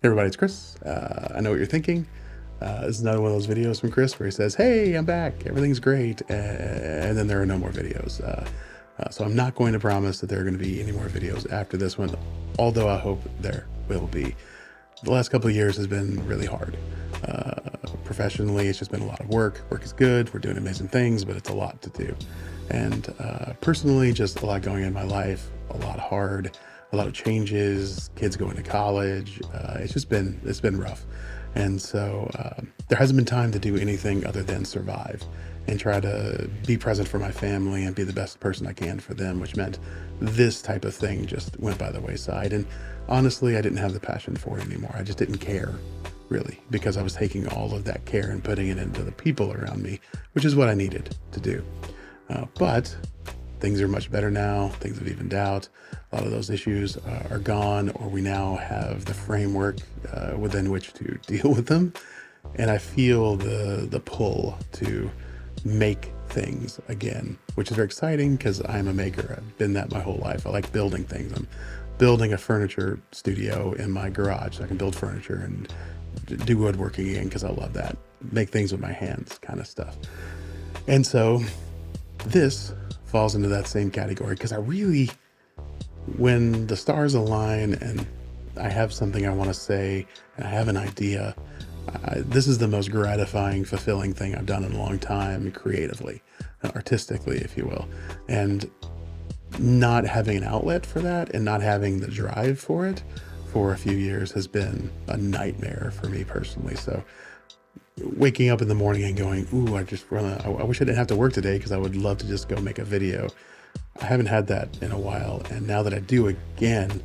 Everybody, it's Chris. I know what you're thinking. This is another one of those videos from Chris where he says, "Hey, I'm back. Everything's great," and then there are no more videos. So I'm not going to promise that there are going to be any more videos after this one, although I hope there will be. The last couple of years has been really hard. Professionally, it's just been a lot of work. Work is good. We're doing amazing things, but it's a lot to do. And personally, just a lot going in my life, a lot hard, a lot of changes, kids going to college. It's been rough. And so there hasn't been time to do anything other than survive and try to be present for my family and be the best person I can for them, which meant this type of thing just went by the wayside. And honestly, I didn't have the passion for it anymore. I just didn't care, really, because I was taking all of that care and putting it into the people around me, which is what I needed to do. But things are much better now. Things have evened out. A lot of those issues are gone, or we now have the framework within which to deal with them. And I feel the pull to make things again, which is very exciting because I'm a maker. I've been that my whole life. I like building things. I'm building a furniture studio in my garage so I can build furniture and do woodworking again because I love that. Make things with my hands kind of stuff. And so this falls into that same category because when the stars align and I have something I want to say and I have an idea, this is the most gratifying, fulfilling thing I've done in a long time, creatively, artistically, if you will. And not having an outlet for that and not having the drive for it for a few years has been a nightmare for me personally. So waking up in the morning and going, ooh, I wish I didn't have to work today because I would love to just go make a video. I haven't had that in a while. And now that I do again,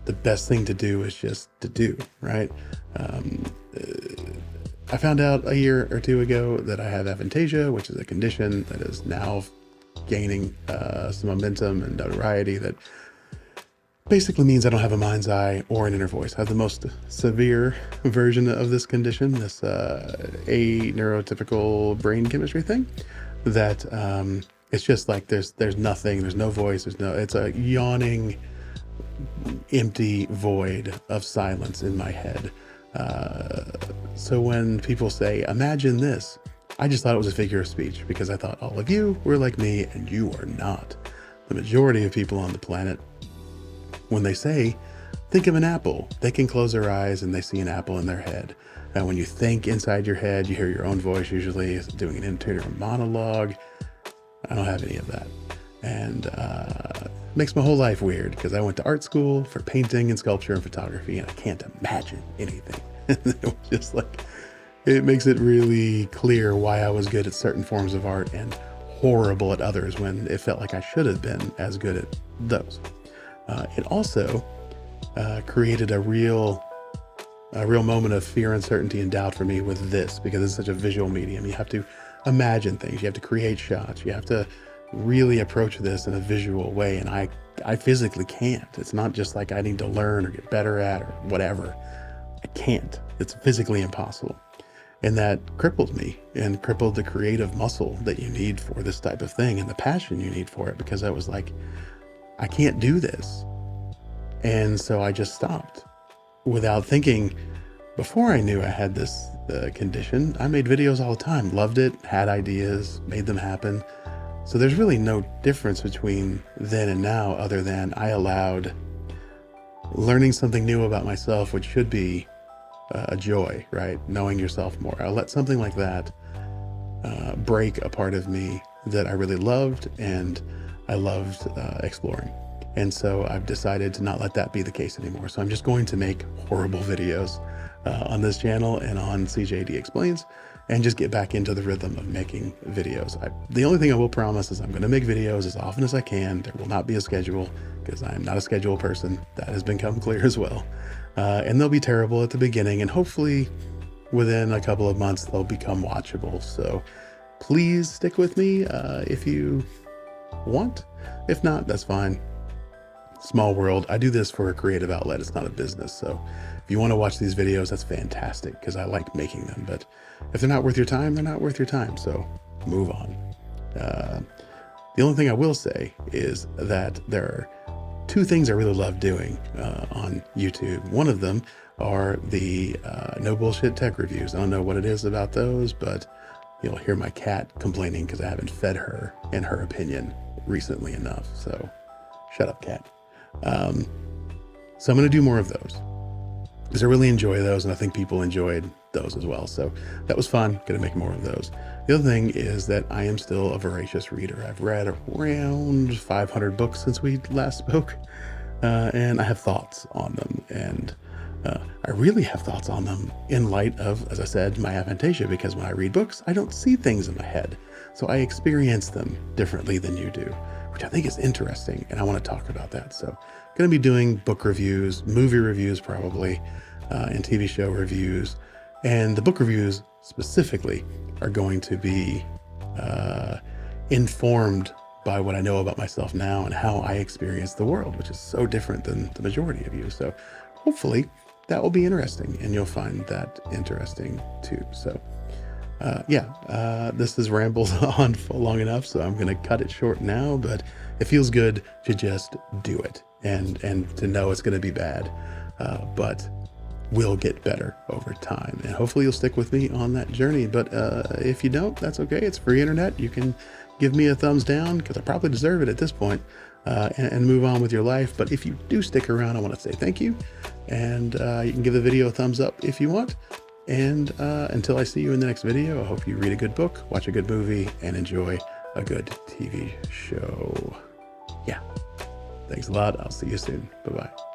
the best thing to do is just to do, right? I found out a year or two ago that I have aphantasia, which is a condition that is now gaining some momentum and notoriety that basically means I don't have a mind's eye or an inner voice. I have the most severe version of this condition, this neurotypical brain chemistry thing that it's just like there's nothing, there's no voice, it's a yawning, empty void of silence in my head. So when people say, imagine this, I just thought it was a figure of speech because I thought all of you were like me and you are not. The majority of people on the planet, when they say, think of an apple, they can close their eyes and they see an apple in their head. And when you think inside your head, you hear your own voice usually doing an interior monologue. I don't have any of that. And it makes my whole life weird because I went to art school for painting and sculpture and photography, and I can't imagine anything. It was just like, it makes it really clear why I was good at certain forms of art and horrible at others when it felt like I should have been as good at those. It also created a real moment of fear, uncertainty, and doubt for me with this because it's such a visual medium. You have to imagine things. You have to create shots. You have to really approach this in a visual way. And I physically can't. It's not just like I need to learn or get better at or whatever. I can't. It's physically impossible. And that crippled me and crippled the creative muscle that you need for this type of thing and the passion you need for it, because I was like, I can't do this. And so I just stopped without thinking. Before I knew I had this condition, I made videos all the time, loved it, had ideas, made them happen. So there's really no difference between then and now other than I allowed learning something new about myself, which should be a joy, right? Knowing yourself more. I let something like that break a part of me that I really loved and I loved exploring. And so I've decided to not let that be the case anymore. So I'm just going to make horrible videos on this channel and on CJD Explains and just get back into the rhythm of making videos. The only thing I will promise is I'm going to make videos as often as I can. There will not be a schedule because I am not a schedule person. That has become clear as well. And they'll be terrible at the beginning, and hopefully within a couple of months, they'll become watchable. So please stick with me if you want. If not, that's fine. Small world. I do this for a creative outlet. It's not a business. So if you want to watch these videos, that's fantastic because I like making them. But if they're not worth your time, they're not worth your time. So move on. The only thing I will say is that there are two things I really love doing on YouTube. One of them are the no bullshit tech reviews. I don't know what it is about those, but you'll hear my cat complaining because I haven't fed her, in her opinion, recently enough. So shut up, cat. So I'm going to do more of those because I really enjoy those, and I think people enjoyed those as well. So that was fun. Going to make more of those. The other thing is that I am still a voracious reader. I've read around 500 books since we last spoke, and I have thoughts on them. And I really have thoughts on them in light of, as I said, my aphantasia, because when I read books, I don't see things in my head. So I experience them differently than you do, which I think is interesting, and I want to talk about that. So I'm going to be doing book reviews, movie reviews probably, and TV show reviews. And the book reviews specifically are going to be informed by what I know about myself now and how I experience the world, which is so different than the majority of you. So hopefully that will be interesting, and you'll find that interesting too. So this has rambled on for long enough, so I'm going to cut it short now, but it feels good to just do it and to know it's going to be bad, but will get better over time. And hopefully you'll stick with me on that journey. But if you don't, that's okay. It's free internet. You can give me a thumbs down because I probably deserve it at this point, and move on with your life. But if you do stick around, I want to say thank you. And you can give the video a thumbs up if you want. And until I see you in the next video, I hope you read a good book, watch a good movie, and enjoy a good TV show. Yeah. Thanks a lot. I'll see you soon. Bye-bye.